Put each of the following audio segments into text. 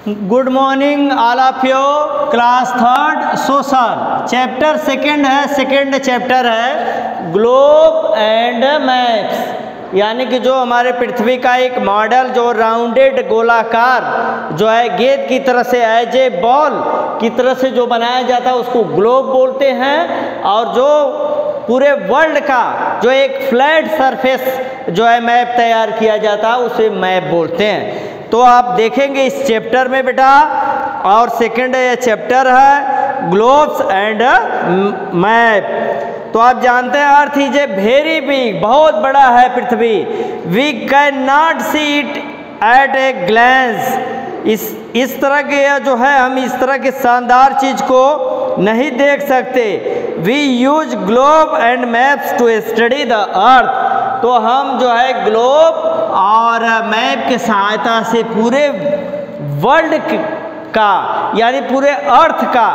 Good morning all of you. Class third social chapter second है, second chapter है globe and maps, यानी कि जो हमारे पृथ्वी का एक मॉडल जो राउंडेड गोलाकार जो है गेंद की तरह से एज ए बॉल की तरह से जो बनाया जाता है उसको ग्लोब बोलते हैं, और जो पूरे वर्ल्ड का जो एक फ्लैट सरफेस जो है मैप तैयार किया जाता है उसे मैप बोलते हैं। तो आप देखेंगे इस चैप्टर में बेटा, और सेकंड ये चैप्टर है ग्लोब्स एंड मैप। तो आप जानते हैं earth is a very big, बहुत बड़ा है पृथ्वी। We can not see it at a glance, इस तरह के जो है हम इस तरह के शानदार चीज को नहीं देख सकते। We use globe and maps to study the earth, तो हम जो है ग्लोब और मैप की सहायता से पूरे वर्ल्ड का यानी पूरे अर्थ का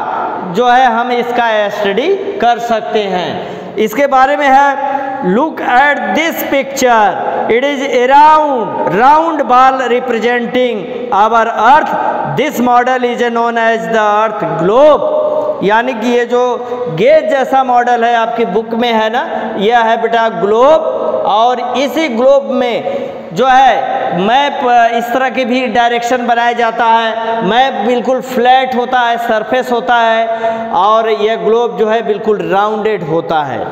जो है हम इसका स्टडी कर सकते हैं। इसके बारे में है look at this picture, it is a round ball representing our earth, this model is known as the earth globe. यानी कि ये जो गेज जैसा मॉडल है आपकी बुक में है ना, यह है बेटा ग्लोब, और इसी ग्लोब में जो है मैप इस तरह के भी डायरेक्शन बनाया जाता है। मैप बिल्कुल फ्लैट होता है, सरफेस होता है, और यह ग्लोब जो है बिल्कुल राउंडेड होता है।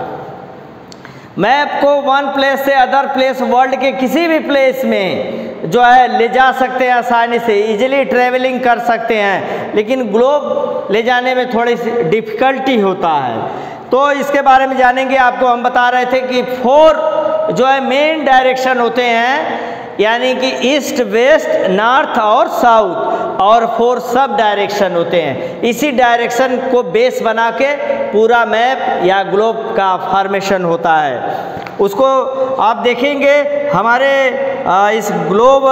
मैप को वन प्लेस से अदर प्लेस वर्ल्ड के किसी भी प्लेस में जो है ले जा सकते हैं, आसानी से इजीली ट्रेवलिंग कर सकते हैं, लेकिन ग्लोब ले जाने में थोड़ी सी डिफ़िकल्टी होता है। तो इसके बारे में जानेंगे। आपको हम बता रहे थे कि 4 जो है मेन डायरेक्शन होते हैं, यानी कि ईस्ट, वेस्ट, नॉर्थ और साउथ, और 4 सब डायरेक्शन होते हैं। इसी डायरेक्शन को बेस बना के पूरा मैप या ग्लोब का फॉर्मेशन होता है। उसको आप देखेंगे हमारे इस ग्लोब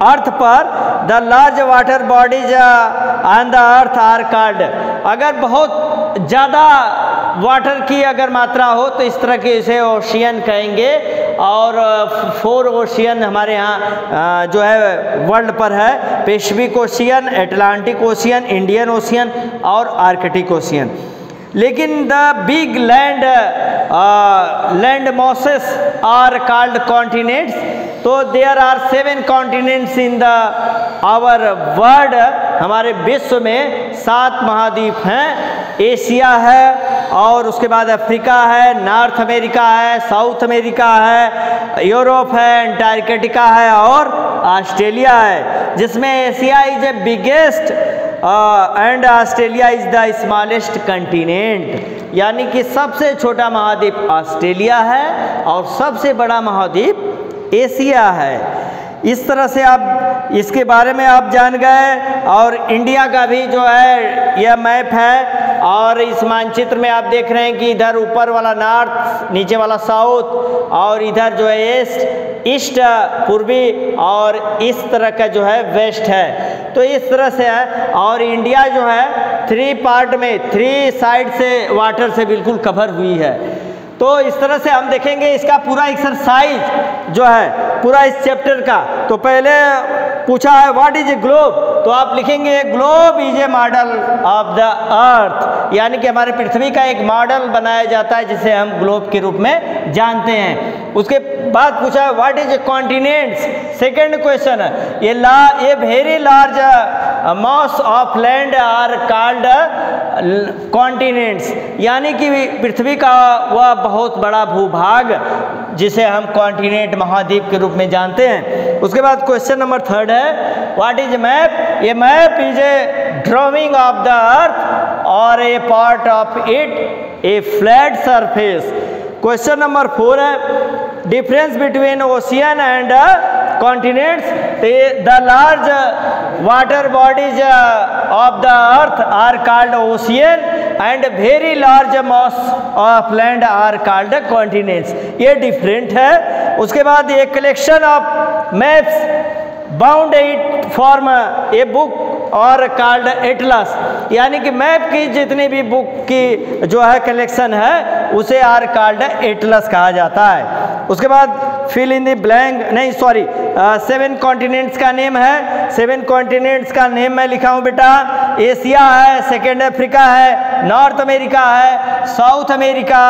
अर्थ पर the large water bodies on the earth are called, अगर बहुत ज़्यादा वाटर की अगर मात्रा हो तो इस तरह के इसे ओशियन कहेंगे, और 4 ओशियन हमारे यहाँ जो है वर्ल्ड पर है, Pacific Ocean, Atlantic Ocean, Indian Ocean और आर्कटिक ओशियन। लेकिन the big land masses are called continents, तो there are 7 continents in the our world, हमारे विश्व में 7 महाद्वीप हैं। एशिया है, और उसके बाद अफ्रीका है, नॉर्थ अमेरिका है, साउथ अमेरिका है, यूरोप है, अंटार्कटिका है और ऑस्ट्रेलिया है, जिसमें Asia is a biggest and Australia is the smallest continent, यानी कि सबसे छोटा महाद्वीप ऑस्ट्रेलिया है और सबसे बड़ा महाद्वीप एशिया है। इस तरह से आप इसके बारे में आप जान गए। और इंडिया का भी जो है यह मैप है, और इस मानचित्र में आप देख रहे हैं कि इधर ऊपर वाला नॉर्थ, नीचे वाला साउथ, और इधर जो है ईस्ट पूर्वी, और इस तरह का जो है वेस्ट है। तो इस तरह से है, और इंडिया जो है 3 पार्ट में 3 साइड से वाटर से बिल्कुल कवर हुई है। तो इस तरह से हम देखेंगे इसका पूरा एक्सरसाइज जो है पूरा इस चैप्टर का। तो पहले पूछा है व्हाट इज ए ग्लोब, तो आप लिखेंगे globe is a model of the अर्थ, यानी कि हमारे पृथ्वी का एक मॉडल बनाया जाता है जिसे हम ग्लोब के रूप में जानते हैं। उसके बाद पूछा है what is a continents, second question है ये very large mass of land are called continents, यानी कि पृथ्वी का वह बहुत बड़ा भूभाग जिसे हम कॉन्टिनेंट महाद्वीप के रूप में जानते हैं। उसके बाद क्वेश्चन नंबर 3 है व्हाट इज मैप, ये map is a drawing of the earth और a part of it a flat surface. Question number 4 है difference between ocean and continents, the large water bodies of the earth are called ocean and very large mass of land are called continents, ये different है। उसके बाद ये collection of maps bound it form a book और called atlas, यानी कि map की जितनी भी बुक की जो है कलेक्शन है उसे आर कॉल्ड एटलस कहा जाता है। उसके बाद फिल इन द ब्लैंक, नहीं सॉरी, 7 कॉन्टिनेंट्स का नेम है। 7 कॉन्टिनेंट्स का नेम मैं लिखा हूँ बेटा। एशिया है, सेकेंड अफ्रीका है, नॉर्थ अमेरिका है, साउथ अमेरिका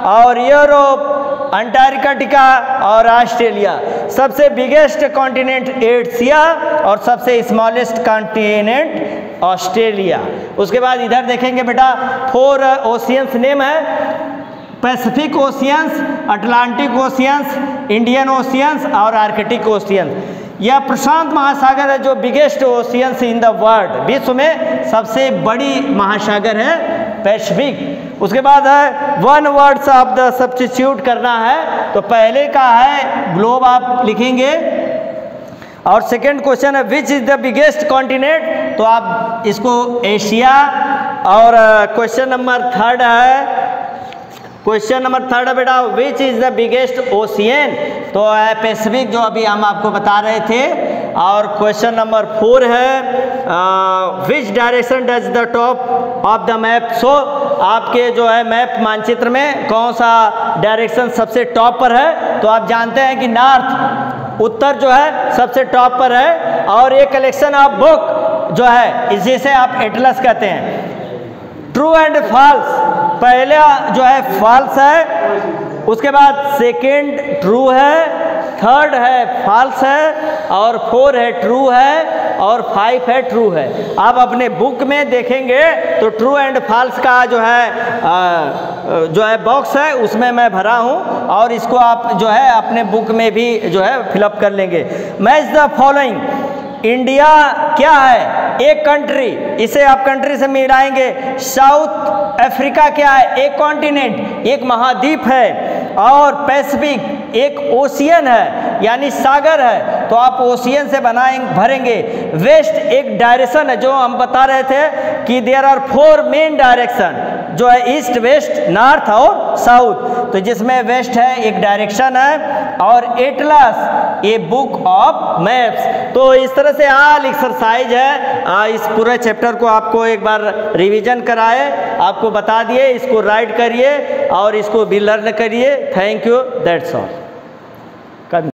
और यूरोप, अंटार्कटिका और ऑस्ट्रेलिया। सबसे बिगेस्ट कॉन्टिनेंट एशिया और सबसे स्मॉलेस्ट कॉन्टिनेंट ऑस्ट्रेलिया। उसके बाद इधर देखेंगे बेटा 4 ओशियंस नेम है। Pacific oceans, Atlantic oceans, Indian oceans और आर्कटिक ओशियंस। यह प्रशांत महासागर है जो biggest oceans in the world, विश्व में सबसे बड़ी महासागर है पैसिफिक। उसके बाद है 1 वर्ड्स ऑफ द सब्स्टिट्यूट करना है, तो पहले का है ग्लोब आप लिखेंगे और सेकंड क्वेश्चन है which is the biggest continent, तो आप इसको एशिया। और क्वेश्चन नंबर 3 है, क्वेश्चन नंबर 3 बेटा which is the biggest ocean, तो है पैसिफिक जो अभी हम आपको बता रहे थे। और क्वेश्चन नंबर 4 है which direction does the top of the map, so आपके जो है मैप मानचित्र में कौन सा डायरेक्शन सबसे टॉप पर है, तो आप जानते हैं कि नॉर्थ, उत्तर जो है सबसे टॉप पर है। और ये कलेक्शन ऑफ बुक जो है जिसे आप एटलस कहते हैं। ट्रू एंड फॉल्स, पहला जो है फॉल्स है, उसके बाद सेकंड ट्रू है, थर्ड है फॉल्स है और 4 है ट्रू है और 5 है ट्रू है। आप अपने बुक में देखेंगे तो ट्रू एंड फॉल्स का जो है बॉक्स है उसमें मैं भरा हूँ और इसको आप जो है अपने बुक में भी जो है फिलअप कर लेंगे। मैच द फॉलोइंग, इंडिया क्या है, एक कंट्री, इसे आप कंट्री से मिलाएंगे। साउथ अफ्रीका क्या है, एक कॉन्टिनेंट, एक महाद्वीप है। और पैसिफिक एक ओशियन है यानी सागर है, तो आप ओशियन से भरेंगे। वेस्ट एक डायरेक्शन है जो हम बता रहे थे कि देयर आर 4 मेन डायरेक्शन जो है ईस्ट, वेस्ट, नॉर्थ और साउथ, तो जिसमें वेस्ट है एक डायरेक्शन है और एटलस ये बुक ऑफ मैप्स। तो इस तरह से हाल एक्सरसाइज है, इस पूरे चैप्टर को आपको एक बार रिवीजन कराए, आपको बता दिए, इसको राइट करिए और इसको भी लर्न करिए। Thank you, that's all.